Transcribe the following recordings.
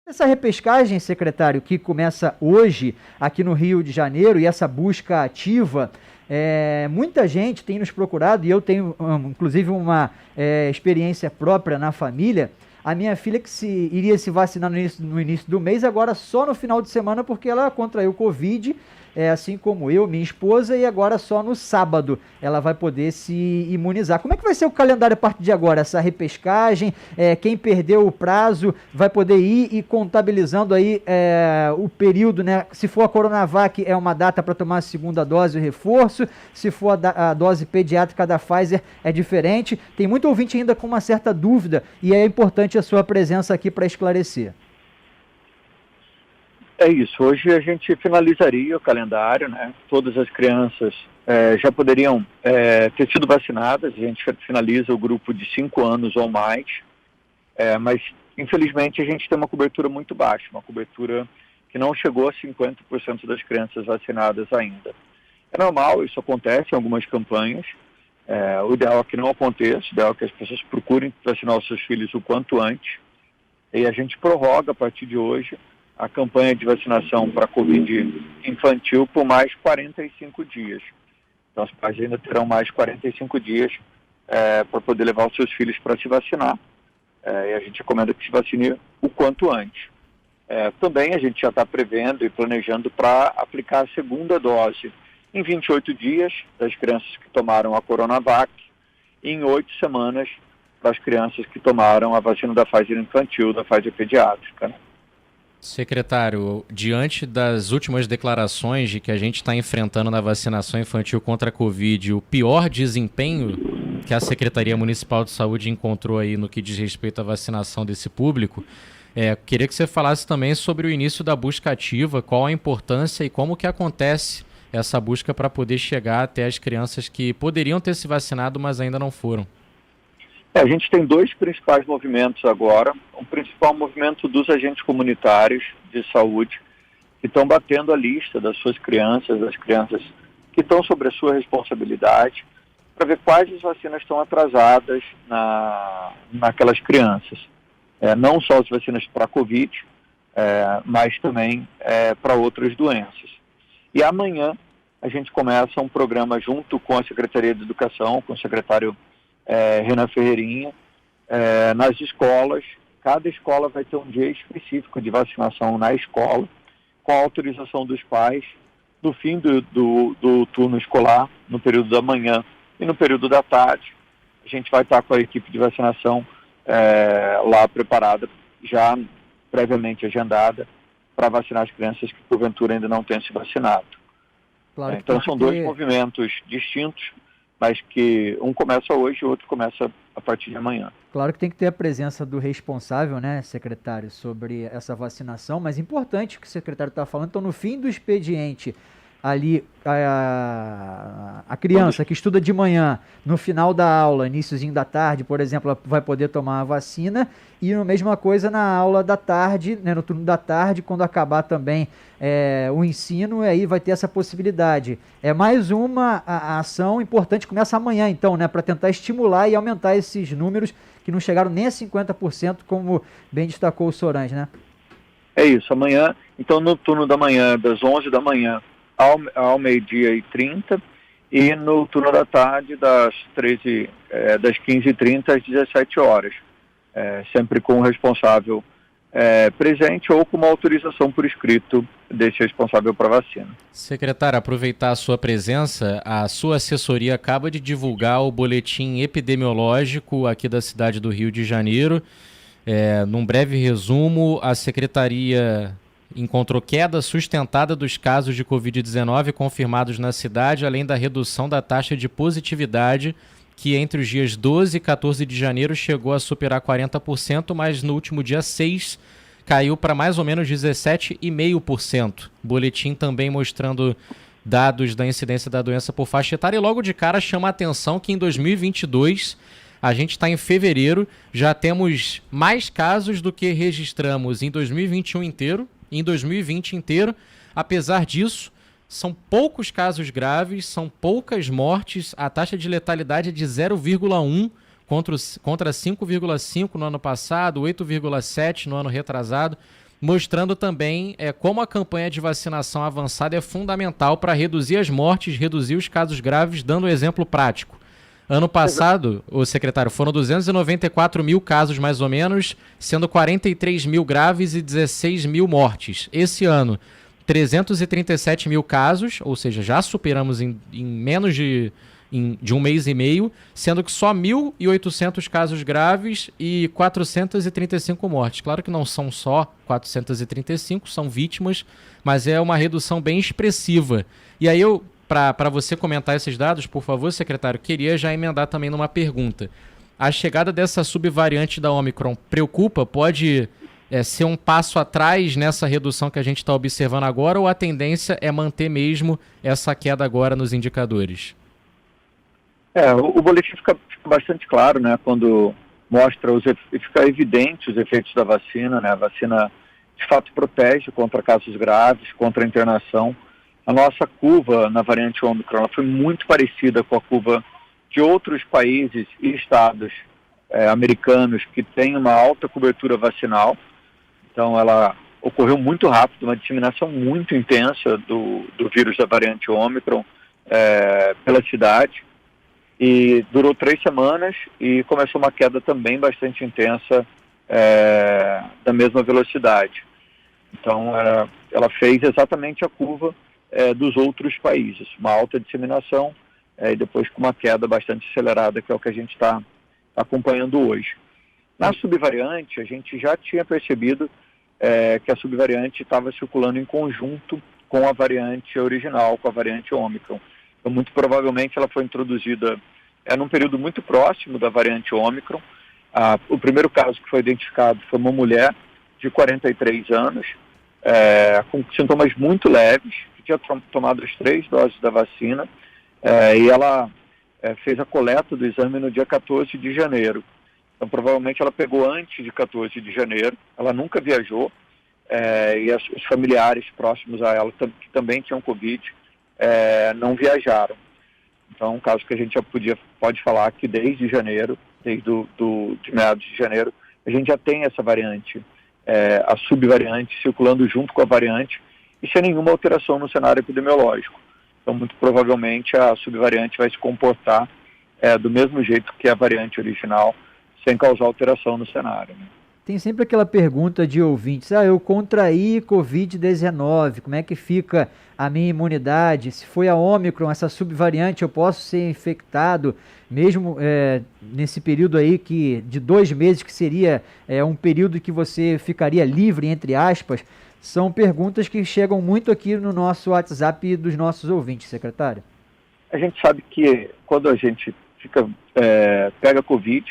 Essa repescagem, secretário, que começa hoje aqui no Rio de Janeiro e essa busca ativa, muita gente tem nos procurado e eu tenho, inclusive, uma experiência própria na família. A minha filha iria se vacinar no início do mês, agora só no final de semana, porque ela contraiu Covid, assim como eu, minha esposa, e agora só no sábado ela vai poder se imunizar. Como é que vai ser o calendário a partir de agora? Essa repescagem, quem perdeu o prazo vai poder ir e contabilizando aí o período, né? Se for a Coronavac, é uma data para tomar a segunda dose, o reforço. Se for a dose pediátrica da Pfizer, é diferente. Tem muito ouvinte ainda com uma certa dúvida e é importante a sua presença aqui para esclarecer. É isso, hoje a gente finalizaria o calendário, né? Todas as crianças já poderiam ter sido vacinadas, a gente finaliza o grupo de 5 anos ou mais, mas infelizmente a gente tem uma cobertura muito baixa, uma cobertura que não chegou a 50% das crianças vacinadas ainda. É normal, isso acontece em algumas campanhas, o ideal é que não aconteça, o ideal é que as pessoas procurem vacinar os seus filhos o quanto antes, e a gente prorroga a partir de hoje a campanha de vacinação para Covid infantil por mais 45 dias. Então, os pais ainda terão mais 45 dias para poder levar os seus filhos para se vacinar. E a gente recomenda que se vacine o quanto antes. Também a gente já está prevendo e planejando para aplicar a segunda dose em 28 dias das crianças que tomaram a Coronavac e em 8 semanas para as crianças que tomaram a vacina da Pfizer infantil, da Pfizer pediátrica, né? Secretário, diante das últimas declarações de que a gente está enfrentando na vacinação infantil contra a Covid o pior desempenho que a Secretaria Municipal de Saúde encontrou aí no que diz respeito à vacinação desse público, queria que você falasse também sobre o início da busca ativa, qual a importância e como que acontece essa busca para poder chegar até as crianças que poderiam ter se vacinado, mas ainda não foram. A gente tem 2 principais movimentos agora. O principal movimento dos agentes comunitários de saúde, que estão batendo a lista das suas crianças, das crianças que estão sob a sua responsabilidade, para ver quais as vacinas estão atrasadas naquelas crianças. Não só as vacinas para a Covid, mas também para outras doenças. E amanhã a gente começa um programa junto com a Secretaria de Educação, com o secretário Renan Ferreirinha, nas escolas. Cada escola vai ter um dia específico de vacinação na escola, com a autorização dos pais, no fim do turno escolar, no período da manhã e no período da tarde. A gente vai estar com a equipe de vacinação lá preparada, já previamente agendada, para vacinar as crianças que porventura ainda não tenham se vacinado. Claro, então são 2 movimentos distintos, mas que um começa hoje e o outro começa a partir de amanhã. Claro que tem que ter a presença do responsável, né, secretário, sobre essa vacinação, mas importante o que o secretário está falando. Então, no fim do expediente, ali, a criança que estuda de manhã, no final da aula, iniciozinho da tarde, por exemplo, ela vai poder tomar a vacina, e a mesma coisa na aula da tarde, né, no turno da tarde, quando acabar também o ensino, aí vai ter essa possibilidade. É mais uma ação importante, começa amanhã então, né, para tentar estimular e aumentar esses números que não chegaram nem a 50%, como bem destacou o Sorange, né? É isso, amanhã, então no turno da manhã, das 11 da manhã ao 12h30, e no turno da tarde das 15h30 às 17 horas, sempre com o responsável presente ou com uma autorização por escrito desse responsável para a vacina. Secretário, aproveitar a sua presença, a sua assessoria acaba de divulgar o boletim epidemiológico aqui da cidade do Rio de Janeiro. Num breve resumo, a Secretaria encontrou queda sustentada dos casos de Covid-19 confirmados na cidade, além da redução da taxa de positividade, que entre os dias 12 e 14 de janeiro chegou a superar 40%, mas no último dia 6 caiu para mais ou menos 17,5%. Boletim também mostrando dados da incidência da doença por faixa etária, e logo de cara chama a atenção que em 2022, a gente está em fevereiro, já temos mais casos do que registramos em 2021 inteiro, em 2020 inteiro. Apesar disso, são poucos casos graves, são poucas mortes, a taxa de letalidade é de 0,1 contra 5,5 no ano passado, 8,7 no ano retrasado. mostrando também como a campanha de vacinação avançada é fundamental para reduzir as mortes, reduzir os casos graves, dando um exemplo prático. Ano passado, o secretário, foram 294 mil casos mais ou menos, sendo 43 mil graves e 16 mil mortes. Esse ano, 337 mil casos, ou seja, já superamos em menos de um mês e meio, sendo que só 1.800 casos graves e 435 mortes. Claro que não são só 435, são vítimas, mas é uma redução bem expressiva. E aí para você comentar esses dados, por favor, secretário, queria já emendar também numa pergunta. A chegada dessa subvariante da Omicron preocupa? Pode ser um passo atrás nessa redução que a gente está observando agora, ou a tendência é manter mesmo essa queda agora nos indicadores? O boletim fica bastante claro, né, quando mostra fica evidente os efeitos da vacina, né, a vacina de fato protege contra casos graves, contra a internação. A nossa curva na variante Omicron ela foi muito parecida com a curva de outros países e estados americanos que têm uma alta cobertura vacinal. Então ela ocorreu muito rápido, uma disseminação muito intensa do vírus da variante Omicron pela cidade. E durou 3 semanas e começou uma queda também bastante intensa da mesma velocidade. Então ela fez exatamente a curva dos outros países, uma alta disseminação e depois com uma queda bastante acelerada, que é o que a gente está acompanhando hoje. Na subvariante, a gente já tinha percebido que a subvariante estava circulando em conjunto com a variante original, com a variante Omicron. Então, muito provavelmente ela foi introduzida num período muito próximo da variante Omicron. O primeiro caso que foi identificado foi uma mulher de 43 anos, com sintomas muito leves, que tinha tomado as 3 doses da vacina, e ela fez a coleta do exame no dia 14 de janeiro. Então, provavelmente ela pegou antes de 14 de janeiro, ela nunca viajou, e os familiares próximos a ela, que também tinham Covid, não viajaram. Então, é um caso que a gente já pode falar que desde janeiro, desde de meados de janeiro, a gente já tem essa variante, a subvariante circulando junto com a variante e sem nenhuma alteração no cenário epidemiológico. Então, muito provavelmente a subvariante vai se comportar do mesmo jeito que a variante original, sem causar alteração no cenário, né? Tem sempre aquela pergunta de ouvintes, eu contraí Covid-19, como é que fica a minha imunidade? Se foi a Omicron, essa subvariante, eu posso ser infectado, mesmo nesse período aí de 2 meses, que seria um período que você ficaria livre, entre aspas. São perguntas que chegam muito aqui no nosso WhatsApp dos nossos ouvintes, secretário. A gente sabe que quando a gente pega Covid,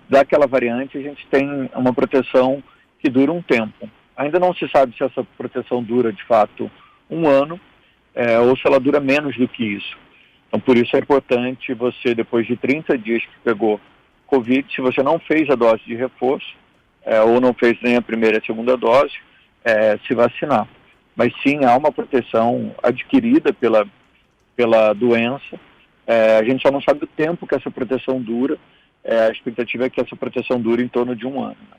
daquela variante, a gente tem uma proteção que dura um tempo. Ainda não se sabe se essa proteção dura, de fato, 1 ano, ou se ela dura menos do que isso. Então, por isso é importante você, depois de 30 dias que pegou Covid, se você não fez a dose de reforço, ou não fez nem a primeira e a segunda dose, se vacinar. Mas sim, há uma proteção adquirida pela doença. A gente só não sabe o tempo que essa proteção dura. A expectativa é que essa proteção dure em torno de 1 ano. Né?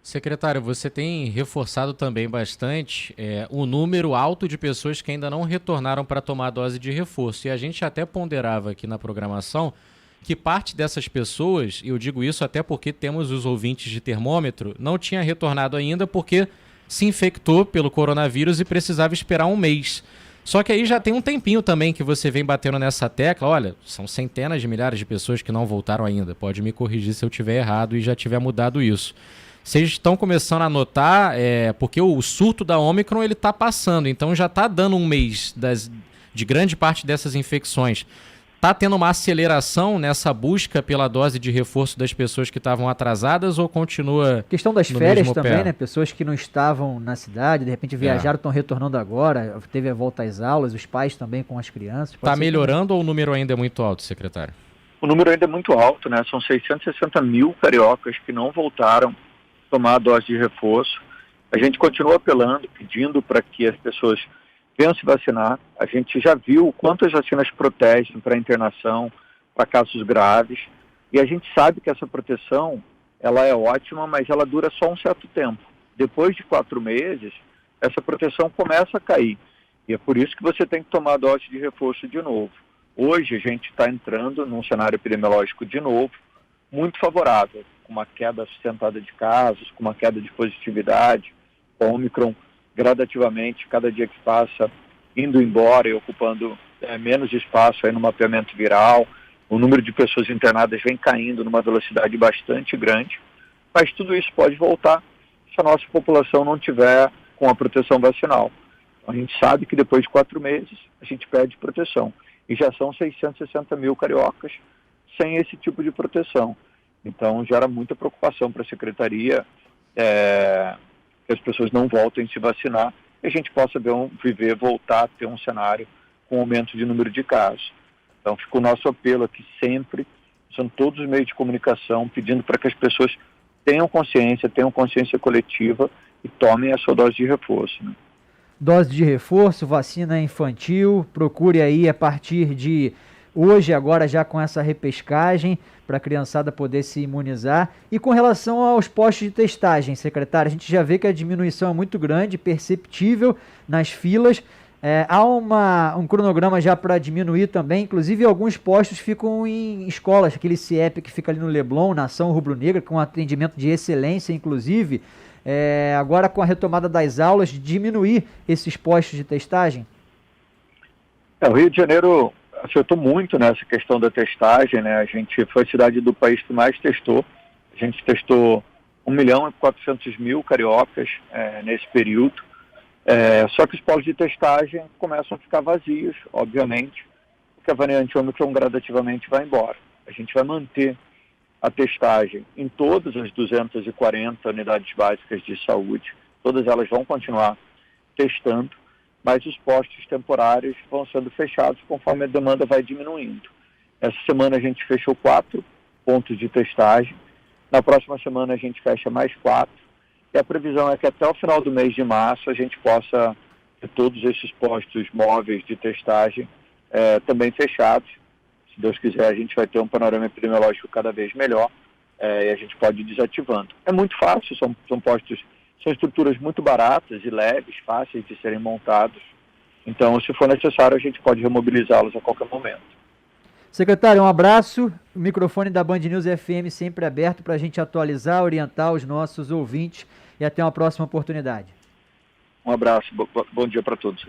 Secretário, você tem reforçado também bastante o número alto de pessoas que ainda não retornaram para tomar a dose de reforço. E a gente até ponderava aqui na programação que parte dessas pessoas, e eu digo isso até porque temos os ouvintes de termômetro, não tinha retornado ainda porque se infectou pelo coronavírus e precisava esperar 1 mês. Só que aí já tem um tempinho também que você vem batendo nessa tecla. Olha, são centenas de milhares de pessoas que não voltaram ainda. Pode me corrigir se eu tiver errado e já tiver mudado isso. Vocês estão começando a notar, porque o surto da Omicron ele está passando, então já está dando 1 mês de grande parte dessas infecções. Está tendo uma aceleração nessa busca pela dose de reforço das pessoas que estavam atrasadas ou continua questão das férias também, né? Pessoas que não estavam na cidade, de repente viajaram, estão retornando agora, teve a volta às aulas, os pais também com as crianças. Está melhorando ou o número ainda é muito alto, secretário? O número ainda é muito alto, né? São 660 mil cariocas que não voltaram a tomar a dose de reforço. A gente continua apelando, pedindo para que as pessoas venham se vacinar. A gente já viu o quanto as vacinas protegem para internação, para casos graves, e a gente sabe que essa proteção ela é ótima, mas ela dura só um certo tempo. Depois de 4 meses, essa proteção começa a cair. E é por isso que você tem que tomar a dose de reforço de novo. Hoje a gente está entrando num cenário epidemiológico de novo, muito favorável, com uma queda sustentada de casos, com uma queda de positividade, com o Ômicron gradativamente, cada dia que passa, indo embora e ocupando menos espaço aí no mapeamento viral. O número de pessoas internadas vem caindo numa velocidade bastante grande, mas tudo isso pode voltar se a nossa população não tiver com a proteção vacinal. A gente sabe que depois de 4 meses a gente perde proteção. E já são 660 mil cariocas sem esse tipo de proteção. Então gera muita preocupação para a Secretaria que as pessoas não voltem a se vacinar e a gente possa voltar a ter um cenário com aumento de número de casos. Então fica o nosso apelo aqui sempre, são todos os meios de comunicação, pedindo para que as pessoas tenham consciência coletiva e tomem a sua dose de reforço, né? Dose de reforço, vacina infantil, procure aí a partir de hoje, agora já com essa repescagem, para a criançada poder se imunizar. E com relação aos postos de testagem, secretário, a gente já vê que a diminuição é muito grande, perceptível nas filas. Há um cronograma já para diminuir também, inclusive alguns postos ficam em escolas, aquele CIEP que fica ali no Leblon, na Ação Rubro-Negra, com atendimento de excelência, inclusive. Agora com a retomada das aulas, diminuir esses postos de testagem? O Rio de Janeiro acertou muito nessa questão da testagem, né? A gente foi a cidade do país que mais testou. A gente testou 1.400.000 cariocas nesse período. Só que os postos de testagem começam a ficar vazios, obviamente, porque a variante Ômicron gradativamente vai embora. A gente vai manter a testagem em todas as 240 unidades básicas de saúde, todas elas vão continuar testando, mas os postos temporários vão sendo fechados conforme a demanda vai diminuindo. Essa semana a gente fechou 4 pontos de testagem, na próxima semana a gente fecha mais 4, e a previsão é que até o final do mês de março a gente possa ter todos esses postos móveis de testagem também fechados. Se Deus quiser, a gente vai ter um panorama epidemiológico cada vez melhor e a gente pode ir desativando. É muito fácil, são postos, são estruturas muito baratas e leves, fáceis de serem montados. Então, se for necessário, a gente pode remobilizá-los a qualquer momento. Secretário, um abraço. O microfone da Band News FM sempre aberto para a gente atualizar, orientar os nossos ouvintes e até uma próxima oportunidade. Um abraço, bom dia para todos.